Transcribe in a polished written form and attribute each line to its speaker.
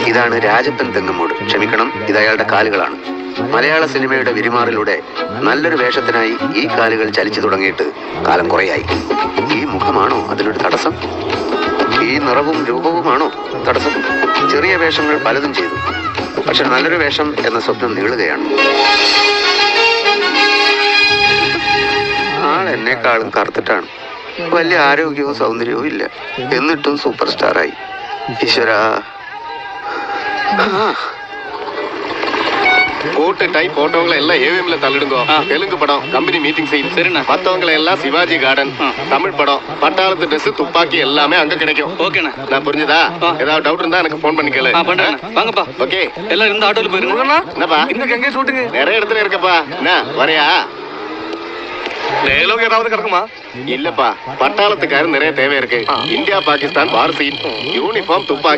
Speaker 1: ഇതാണ് രാജപ്പൻ തെങ്ങുമൂട്. ക്ഷമിക്കണം, ഇത് അയാളുടെ കാലുകളാണ്. മലയാള സിനിമയുടെ വിരിമാറിലൂടെ നല്ലൊരു വേഷത്തിനായി ഈ കാലുകൾ ചലിച്ചു തുടങ്ങിയിട്ട് കാലം കുറയായി. ഈ മുഖമാണോ അതിനൊരു തടസ്സം? ഈ നിറവും രൂപവുമാണോ തടസ്സം? ചെറിയ വേഷങ്ങൾ പലതും ചെയ്തു, പക്ഷെ നല്ലൊരു വേഷം എന്ന സ്വപ്നം നീളുകയാണ്. ആൾ എന്നെക്കാളും കറുത്തിട്ടാണ്. വലിയ ആരോഗ്യവും സൗന്ദര്യവും ഇല്ല, എന്നിട്ടും സൂപ്പർ സ്റ്റാറായി. ഈശ്വരാ.
Speaker 2: கோட்டு டை போட்டவங்களை எல்லாம் ஏவிஎம்ல தள்ளிடுங்க. தெலுங்கு படம் கம்பெனி மீட்டிங் சீன், மத்தவங்களை எல்லாம் சிவாஜி கார்டன். தமிழ் படம் பட்டாளத்து ட்ரெஸ் துப்பாக்கி எல்லாமே அங்க கிடைக்கும். ஓகேண்ணா, நான் புரிஞ்சுதா? ஏதாவது டவுட் இருந்தா எனக்கு போன் பண்ணி கேளு. வாங்கப்பா. ஓகே, எல்லாரும் இந்த ஆட்டோல போயிருங்க. என்னப்பா இன்னைக்கு எங்க ஷூட்டிங்? நிறைய இடத்துல இருக்கப்பா. என்ன வரையா? டயலாக் ஏதாவது கிடக்குமா? இல்லப்பா, பட்டாளத்துக்காரர் நிறைய தேவை இருக்கு. இந்தியா பாகிஸ்தான் வார் சீன், யூனிஃபார்ம், துப்பாக்கி.